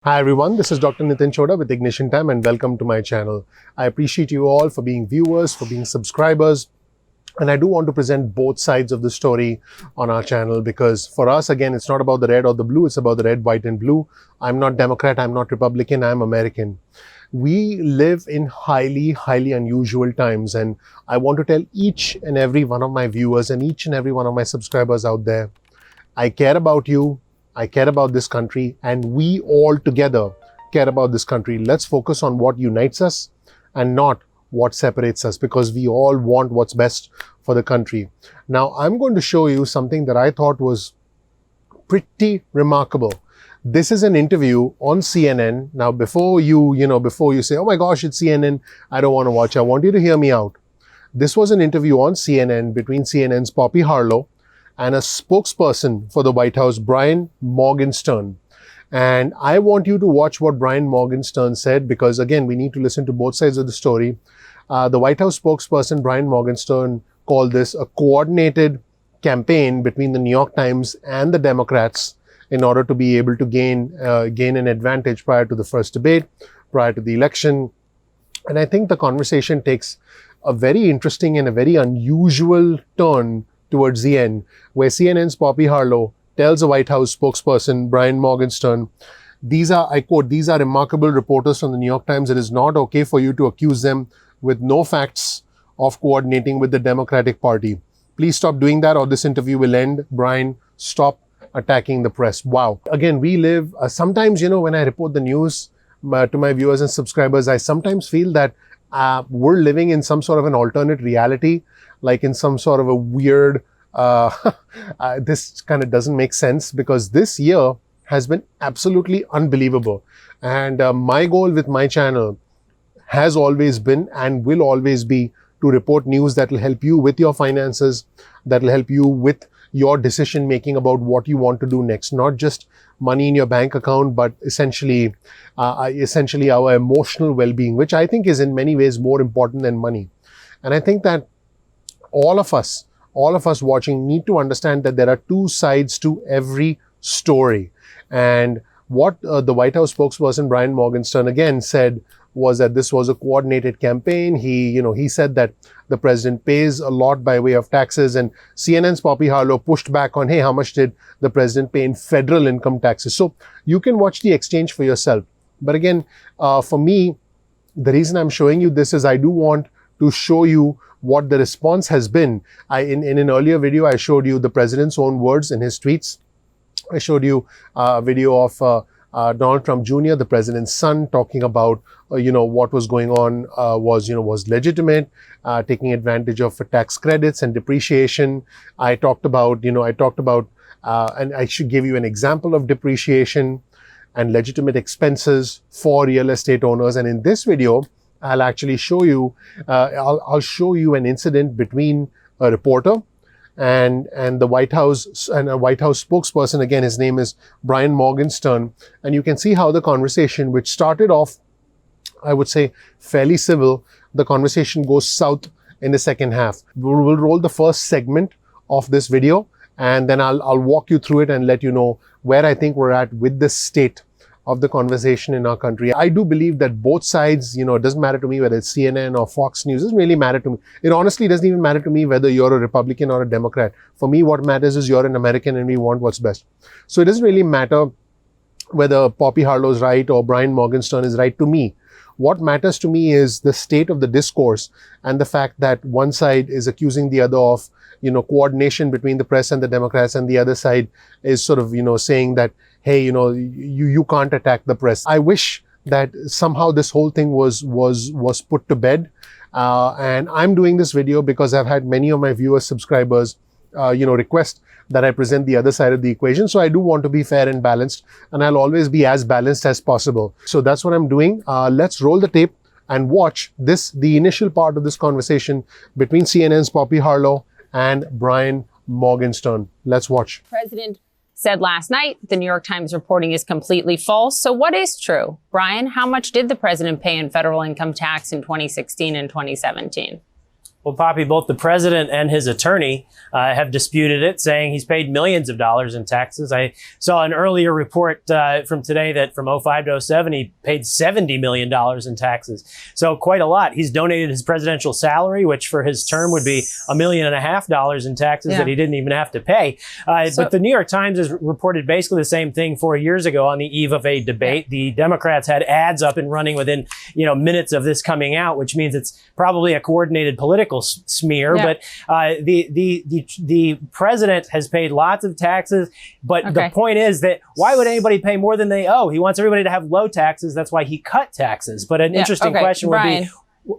Hi everyone, this is Dr. Chhoda with Ignition Time and welcome to my channel. I appreciate you all for being viewers, for being subscribers, and I do want to present both sides of the story on our channel because for us, again, it's not about the red or the blue, it's about the red, white and blue. I'm not Democrat, I'm not Republican, I'm American. We live in highly unusual times, and I want to tell each and every one of my viewers and each and every one of my subscribers out there, I care about you. I care about this country, and we all together care about this country. Let's focus on what unites us and not what separates us, because we all want what's best for the country. Now, I'm going to show you something that I thought was pretty remarkable. This is an interview on CNN. Now, before you say, oh my gosh, it's CNN, I don't want to watch. I want you to hear me out. This was an interview on CNN between CNN's Poppy Harlow and a spokesperson for the White House, Brian Morgenstern. And I want you to watch what Brian Morgenstern said because, again, we need to listen to both sides of the story. The White House spokesperson, Brian Morgenstern, called this a coordinated campaign between the New York Times and the Democrats in order to be able to gain an advantage prior to the first debate, prior to the election. And I think the conversation takes a very interesting and a very unusual turn towards the end, where CNN's Poppy Harlow tells the White House spokesperson, Brian Morgenstern, I quote, these are remarkable reporters from the New York Times. It is not okay for you to accuse them with no facts of coordinating with the Democratic Party. Please stop doing that or this interview will end. Brian, stop attacking the press. Wow. Again, we live, sometimes, when I report the news to my viewers and subscribers, I sometimes feel that we're living in some sort of an alternate reality, like in some sort of a weird, this kind of doesn't make sense because this year has been absolutely unbelievable. And my goal with my channel has always been and will always be to report news that will help you with your finances, that will help you with your decision making about what you want to do next, not just money in your bank account, but essentially our emotional well-being, which I think is in many ways more important than money. And I think that all of us watching need to understand that there are two sides to every story. And what the White House spokesperson Brian Morgenstern again said was that this was a coordinated campaign. He said that the president pays a lot by way of taxes, and CNN's Poppy Harlow pushed back on, hey, how much did the president pay in federal income taxes? So you can watch the exchange for yourself. But again, for me, the reason I'm showing you this is I do want to show you what the response has been. In an earlier video, I showed you the president's own words in his tweets. I showed you a video of Donald Trump Jr., the president's son, talking about, what was going on was legitimate, taking advantage of tax credits and depreciation. I talked about, and I should give you an example of depreciation and legitimate expenses for real estate owners. And in this video, I'll actually show you, I'll show you an incident between a reporter and the White House and a White House spokesperson. Again, his name is Brian Morgenstern. And you can see how the conversation, which started off, I would say, fairly civil, the conversation goes south in the second half. We'll roll the first segment of this video, and then I'll walk you through it and let you know where I think we're at with the state of the conversation in our country. I do believe that both sides, it doesn't matter to me whether it's CNN or Fox News, it doesn't really matter to me. It honestly doesn't even matter to me whether you're a Republican or a Democrat. For me, what matters is you're an American and we want what's best. So it doesn't really matter whether Poppy Harlow is right or Brian Morgenstern is right to me. What matters to me is the state of the discourse and the fact that one side is accusing the other of, coordination between the press and the Democrats, and the other side is sort of, saying that, hey, you can't attack the press. I wish that somehow this whole thing was put to bed. And I'm doing this video because I've had many of my viewers, subscribers, request that I present the other side of the equation. So I do want to be fair and balanced, and I'll always be as balanced as possible. So that's what I'm doing. Let's roll the tape and watch the initial part of this conversation between CNN's Poppy Harlow and Brian Morgenstern. Let's watch. President said last night the New York Times reporting is completely false. So what is true? Brian, how much did the president pay in federal income tax in 2016 and 2017? Well, Poppy, both the president and his attorney have disputed it, saying he's paid millions of dollars in taxes. I saw an earlier report from today that from 05 to 07, he paid $70 million in taxes. So quite a lot. He's donated his presidential salary, which for his term would be $1.5 million in taxes that he didn't even have to pay. But the New York Times has reported basically the same thing 4 years ago on the eve of a debate. The Democrats had ads up and running within, minutes of this coming out, which means it's probably a coordinated political smear. But the president has paid lots of taxes. But the point is that why would anybody pay more than they owe? He wants everybody to have low taxes. That's why he cut taxes. But an interesting question would be,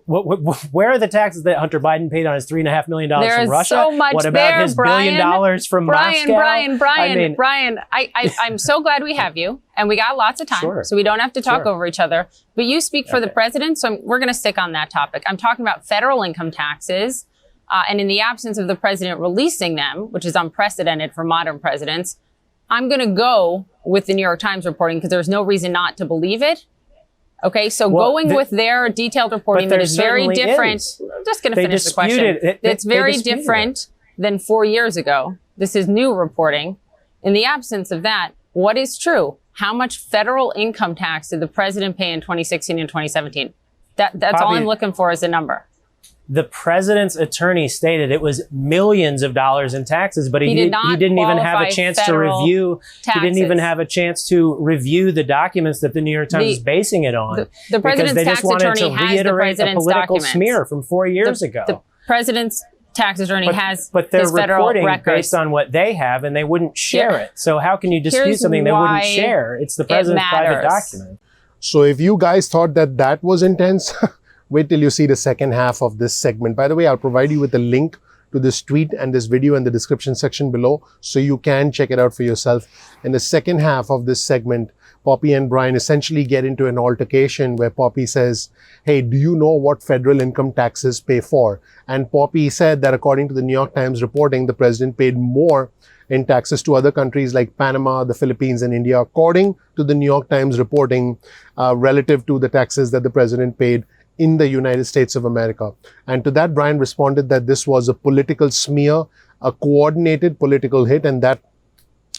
where are the taxes that Hunter Biden paid on his $3.5 million from Russia? So much what about his $1 billion from Moscow? Brian, I'm so glad we have you, and we got lots of time, so we don't have to talk over each other. But you speak for the president, so we're going to stick on that topic. I'm talking about federal income taxes, and in the absence of the president releasing them, which is unprecedented for modern presidents, I'm going to go with the New York Times reporting because there's no reason not to believe it. Okay, so going with their detailed reporting that is very different. I'm just going to finish the question. It's very different than 4 years ago. This is new reporting. In the absence of that, what is true? How much federal income tax did the president pay in 2016 and 2017? That's Poppy, all I'm looking for is a number. The president's attorney stated it was millions of dollars in taxes, but he didn't even have a chance to review. Taxes. He didn't even have a chance to review the documents that the New York Times is basing it on. The president's tax attorney has the president's documents. Smear from 4 years ago. The president's tax attorney has but they're his federal reporting records based on what they have, and they wouldn't share it. So how can you dispute something they wouldn't share? It's the president's private document. So if you guys thought that was intense, wait till you see the second half of this segment. By the way, I'll provide you with a link to this tweet and this video in the description section below, so you can check it out for yourself. In the second half of this segment, Poppy and Brian essentially get into an altercation where Poppy says, hey, do you know what federal income taxes pay for? And Poppy said that according to the New York Times reporting, the president paid more in taxes to other countries like Panama, the Philippines, and India, according to the New York Times reporting, relative to the taxes that the president paid in the United States of America. And to that, Brian responded that this was a political smear, a coordinated political hit, and that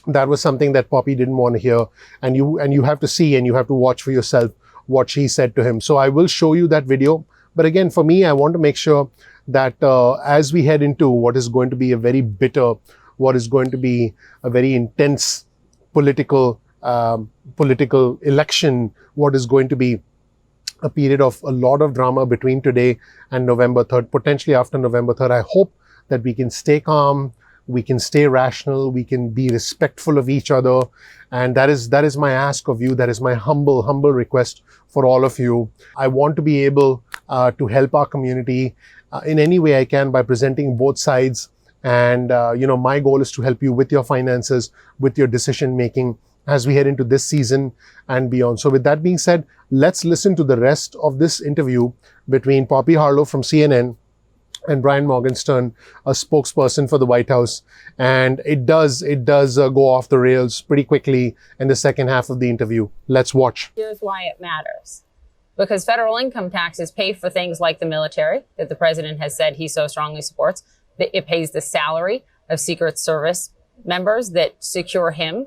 was something that Poppy didn't want to hear. And you have to see and you have to watch for yourself what she said to him. So I will show you that video. But again, for me, I want to make sure that as we head into what is going to be a very bitter, what is going to be a very intense political election, what is going to be a period of a lot of drama between today and November 3rd, potentially after November 3rd. I hope that we can stay calm, we can stay rational, we can be respectful of each other. And that is my ask of you. That is my humble request for all of you. I want to be able to help our community in any way I can by presenting both sides. And, my goal is to help you with your finances, with your decision making as we head into this season and beyond. So with that being said, let's listen to the rest of this interview between Poppy Harlow from CNN and Brian Morgenstern, a spokesperson for the White House. And it does go off the rails pretty quickly in the second half of the interview. Let's watch. Here's why it matters. Because federal income taxes pay for things like the military that the president has said he so strongly supports. It pays the salary of Secret Service members that secure him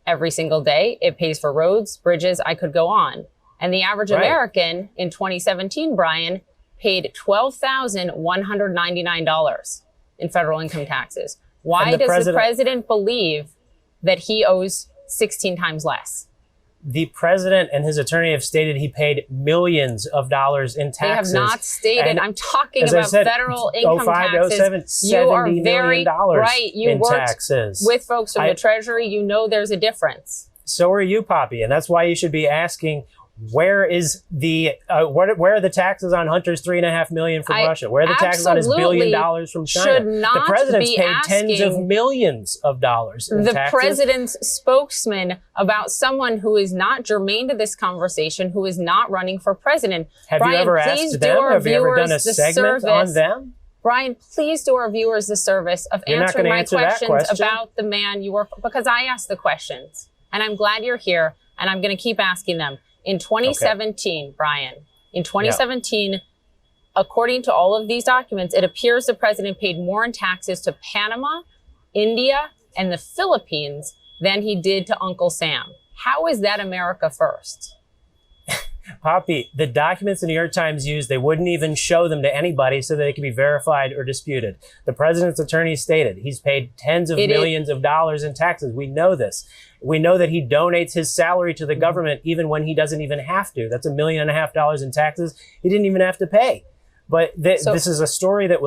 every single day. It pays for roads, bridges, I could go on. And the average American in 2017, Brian, paid $12,199 in federal income taxes. Why does the president believe that he owes 16 times less? The president and his attorney have stated he paid millions of dollars in taxes. They have not stated. I'm talking about federal income taxes. You are very right. You worked taxes with folks from the Treasury. You know there's a difference. So are you, Poppy, and that's why you should be asking, where is the where are the taxes on Hunter's $3.5 million from Russia? Where are the taxes on his $1 billion from China? The president's paid tens of millions of dollars in taxes. The president's spokesman about someone who is not germane to this conversation, who is not running for president. Have you ever asked them? Have you ever done a segment on them? Brian, please do our viewers the service of answering my questions about the man you work for, because I asked the questions, and I'm glad you're here, and I'm going to keep asking them. In 2017, Brian, in 2017, according to all of these documents, it appears the president paid more in taxes to Panama, India, and the Philippines than he did to Uncle Sam. How is that America first? Poppy, the documents the New York Times used, they wouldn't even show them to anybody so they could be verified or disputed. The president's attorney stated he's paid tens of millions of dollars in taxes. We know this. We know that he donates his salary to the government even when he doesn't even have to. That's $1.5 million in taxes he didn't even have to pay. But this is a story that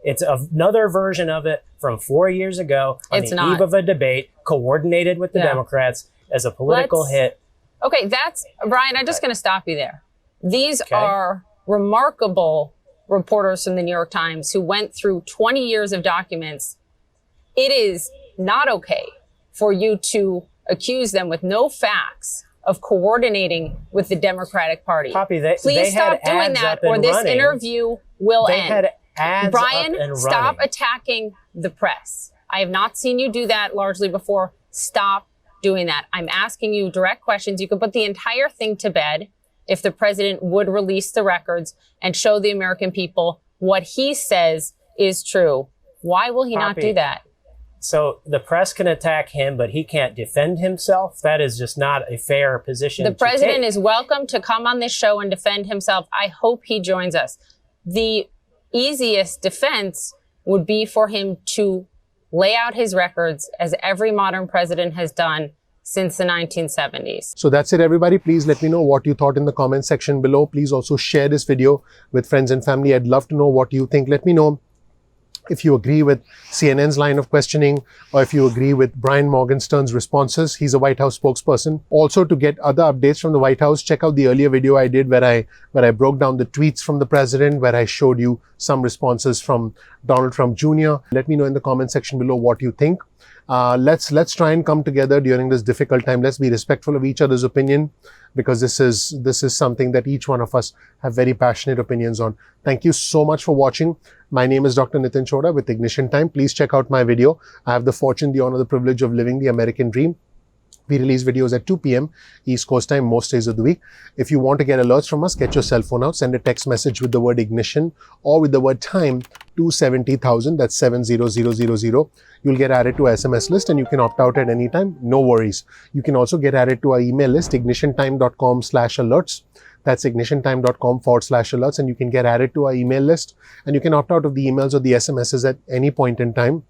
it's another version of it from 4 years ago on the eve of a debate, coordinated with the Democrats as a political hit. Okay, Brian, I'm just going to stop you there. These are remarkable reporters from the New York Times who went through 20 years of documents. It is not okay for you to accuse them with no facts of coordinating with the Democratic Party. Poppy, Please stop doing that or this interview will end. Brian, stop attacking the press. I have not seen you do that largely before. Stop doing that. I'm asking you direct questions. You could put the entire thing to bed if the president would release the records and show the American people what he says is true. Why will he not do that? So the press can attack him, but he can't defend himself. That is just not a fair position to take. The president is welcome to come on this show and defend himself. I hope he joins us. The easiest defense would be for him to lay out his records as every modern president has done since the 1970s. So that's it, everybody. Please let me know what you thought in the comment section below. Please also share this video with friends and family. I'd love to know what you think. Let me know if you agree with CNN's line of questioning or if you agree with Brian Morgenstern's responses. He's a White House spokesperson. Also, to get other updates from the White House, check out the earlier video I did where I broke down the tweets from the president, where I showed you some responses from Donald Trump Jr. Let me know in the comment section below what you think. Let's try and come together during this difficult time. Let's be respectful of each other's opinion, because this is something that each one of us have very passionate opinions on. Thank you so much for watching. My name is Dr. Nitin Chhoda with Ignition Time. Please check out my video. I have the fortune, the honor, the privilege of living the American dream. We release videos at 2 p.m. East Coast time most days of the week. If you want to get alerts from us, get your cell phone out, send a text message with the word ignition or with the word time to 70,000. That's 70000. You'll get added to our SMS list and you can opt out at any time. No worries. You can also get added to our email list, ignitiontime.com/alerts. That's ignitiontime.com/alerts, and you can get added to our email list and you can opt out of the emails or the SMSs at any point in time.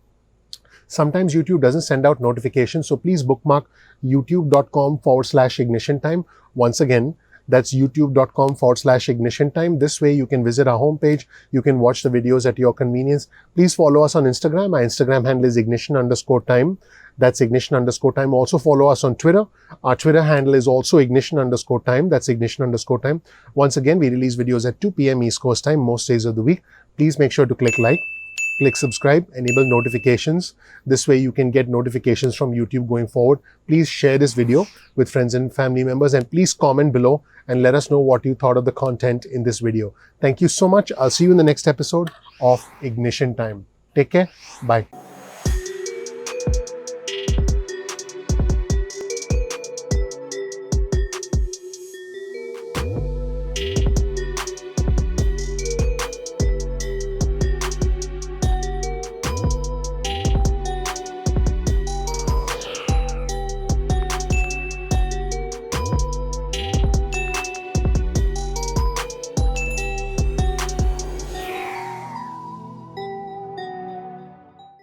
Sometimes YouTube doesn't send out notifications, so please bookmark youtube.com/ignitiontime. Once again, that's youtube.com/ignitiontime. This way you can visit our homepage. You can watch the videos at your convenience. Please follow us on Instagram. Our Instagram handle is ignition_time. That's ignition_time. Also follow us on Twitter. Our Twitter handle is also ignition_time. That's ignition_time. Once again, we release videos at 2 p.m. East Coast time most days of the week. Please make sure to click like, click subscribe, enable notifications. This way you can get notifications from YouTube going forward. Please share this video with friends and family members, and please comment below and let us know what you thought of the content in this video. Thank you so much. I'll see you in the next episode of Ignition Time. Take care. Bye.